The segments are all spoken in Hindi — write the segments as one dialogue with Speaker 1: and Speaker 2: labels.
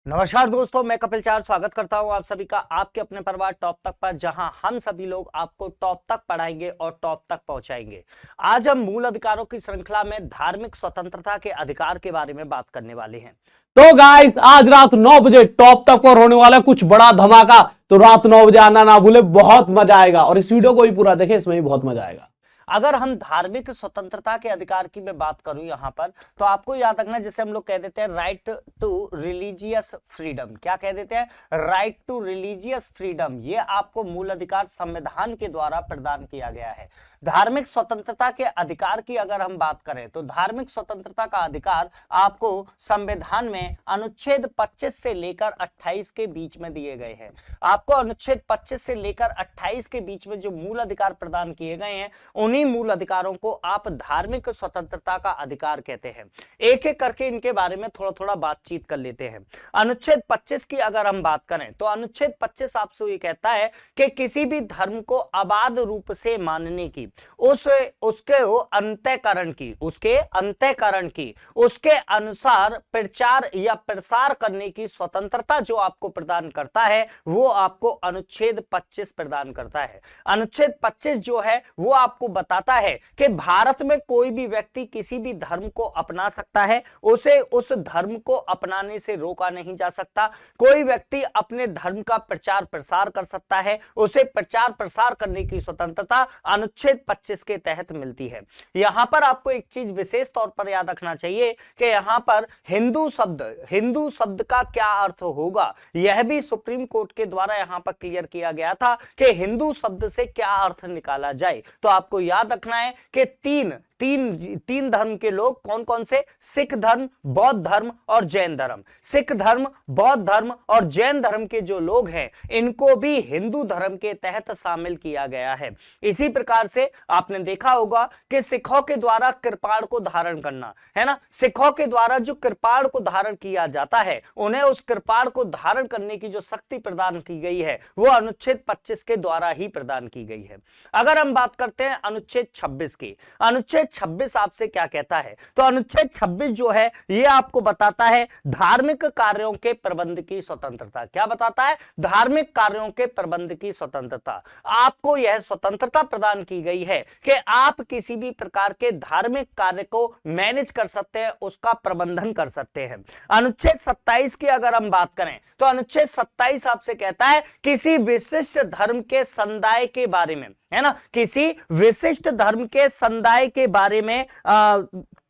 Speaker 1: नमस्कार दोस्तों, मैं कपिल चार स्वागत करता हूं आप सभी का आपके अपने परिवार टॉप तक पर, जहां हम सभी लोग आपको टॉप तक पढ़ाएंगे और टॉप तक पहुंचाएंगे। आज हम मूल अधिकारों की श्रृंखला में धार्मिक स्वतंत्रता के अधिकार के बारे में बात करने वाले हैं।
Speaker 2: तो गाइस आज रात 9 बजे टॉप तक पर होने वाला कुछ बड़ा धमाका। तो रात 9 बजे आना ना भूले, बहुत मजा आएगा और इस वीडियो को भी पूरा देखें, इसमें भी बहुत मजा आएगा।
Speaker 1: अगर हम धार्मिक स्वतंत्रता के अधिकार की मैं बात करूं यहां पर, तो आपको याद रखना, जैसे हम लोग कह देते हैं राइट टू रिलीजियस फ्रीडम। क्या कह देते हैं? Right to religious freedom. ये आपको मूल अधिकार संविधान के द्वारा प्रदान किया गया है। धार्मिक स्वतंत्रता के अधिकार की अगर हम बात करें तो धार्मिक स्वतंत्रता का अधिकार आपको संविधान में अनुच्छेद 25 से लेकर 28 के बीच में दिए गए हैं। आपको अनुच्छेद 25 से लेकर 28 के बीच में जो मूल अधिकार प्रदान किए गए हैं, उन्हीं मूल अधिकारों को आप धार्मिक स्वतंत्रता का अधिकार कहते हैं। एक एक करके इनके बारे में थोड़ा थोड़ा बातचीत कर लेते हैं। अनुच्छेद 25 की अगर हम बात करें तो अनुच्छेद 25 आपसे ये कहता है कि किसी भी धर्म को अबाध रूप से मानने की, उसके अंतःकरण की, उसके अनुसार प्रचार या प्रसार करने की स्वतंत्रता जो आपको प्रदान करता है, वो आपको अनुच्छेद 25 प्रदान करता है। अनुच्छेद 25 जो है वो आपको बताता है कि भारत में कोई भी व्यक्ति किसी भी धर्म को अपना सकता है, उसे उस धर्म को अपनाने से रोका नहीं जा सकता। कोई व्यक्ति अपने धर्म का प्रचार प्रसार कर सकता है, उसे प्रचार प्रसार करने की स्वतंत्रता अनुच्छेद 25 के तहत मिलती है। यहां पर आपको एक चीज विशेष तौर पर याद रखना चाहिए कि यहां पर हिंदू शब्द का क्या अर्थ होगा, यह भी सुप्रीम कोर्ट के द्वारा यहां पर क्लियर किया गया था कि हिंदू शब्द से क्या अर्थ निकाला जाए। तो आपको याद रखना है कि तीन धर्म के लोग कौन कौन से? सिख धर्म, बौद्ध धर्म और जैन धर्म। सिख धर्म, बौद्ध धर्म और जैन धर्म के जो लोग हैं, इनको भी हिंदू धर्म के तहत शामिल किया गया है। इसी प्रकार से आपने देखा होगा कि सिखों के द्वारा कृपाण को धारण करना, है ना, सिखों के द्वारा जो कृपाण को धारण किया जाता है, उन्हें उस कृपाण को धारण करने की जो शक्ति प्रदान की गई है, वो अनुच्छेद 25 के द्वारा ही प्रदान की गई है। अगर हम बात करते हैं अनुच्छेद 26 की, अनुच्छेद 26 आपसे क्या कहता है? तो अनुच्छेद 26 जो है ये आपको बताता है धार्मिक कार्यों के प्रबंध की स्वतंत्रता। क्या बताता है? धार्मिक कार्यों के प्रबंध की स्वतंत्रता। आपको यह स्वतंत्रता प्रदान की गई है कि आप किसी भी प्रकार के धार्मिक कार्य को मैनेज कर सकते हैं, उसका प्रबंधन कर सकते हैं। अनुच्छेद 27 की अगर हम बात करें तो अनुच्छेद 27 आपसे कहता है किसी विशिष्ट धर्म के समुदाय के बारे में, है ना, किसी विशिष्ट धर्म के समुदाय के बारे में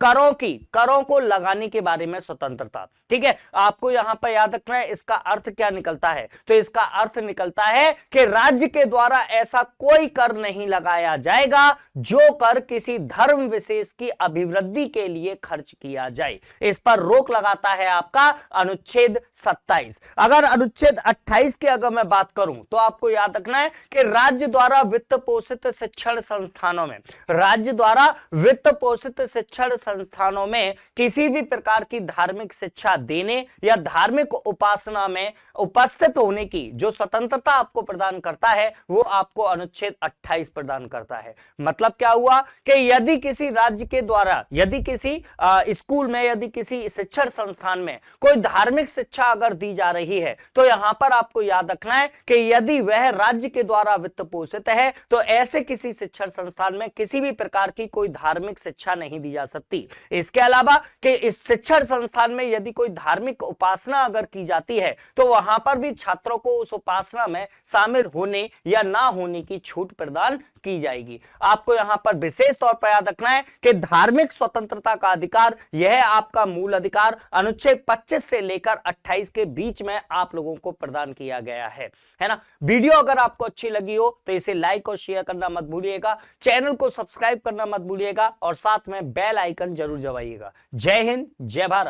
Speaker 1: करों को लगाने के बारे में स्वतंत्रता। ठीक है, आपको यहां पर याद रखना है इसका अर्थ क्या निकलता है। तो इसका अर्थ निकलता है कि राज्य के द्वारा ऐसा कोई कर नहीं लगाया जाएगा जो कर किसी धर्म विशेष की अभिवृद्धि के लिए खर्च किया जाए। इस पर रोक लगाता है आपका अनुच्छेद 27। अगर अनुच्छेद 28 की अगर मैं बात करूं तो आपको याद रखना है कि राज्य द्वारा वित्त पोषित शिक्षण संस्थानों में, राज्य द्वारा वित्त पोषित शिक्षण संस्थानों में किसी भी प्रकार की धार्मिक शिक्षा देने या धार्मिक उपासना में उपस्थित होने की जो स्वतंत्रता आपको प्रदान करता है, वो आपको अनुच्छेद 28 प्रदान करता है। मतलब क्या हुआ कि यदि किसी राज्य के द्वारा, यदि किसी स्कूल में, यदि किसी शिक्षण संस्थान में कोई धार्मिक शिक्षा अगर दी जा रही है, तो यहां पर आपको याद रखना है कि यदि वह राज्य के द्वारा वित्त पोषित है, तो ऐसे किसी शिक्षण संस्थान में किसी भी प्रकार की कोई धार्मिक शिक्षा नहीं दी जा सकती। इसके अलावा कि इस शिक्षण संस्थान में यदि कोई धार्मिक उपासना अगर की जाती है, तो वहां पर भी छात्रों को उस उपासना में शामिल होने या ना होने की छूट प्रदान की जाएगी। आपको यहां पर विशेष तौर पर याद रखना है कि धार्मिक स्वतंत्रता का अधिकार, यह आपका मूल अधिकार अनुच्छेद 25 से लेकर 28 के बीच में आप लोगों को प्रदान किया गया है ना। वीडियो अगर आपको अच्छी लगी हो तो इसे लाइक और शेयर करना मत भूलिएगा, चैनल को सब्सक्राइब करना मत भूलिएगा और साथ में बेल आइकन जरूर दबाइएगा। जय हिंद, जय भारत।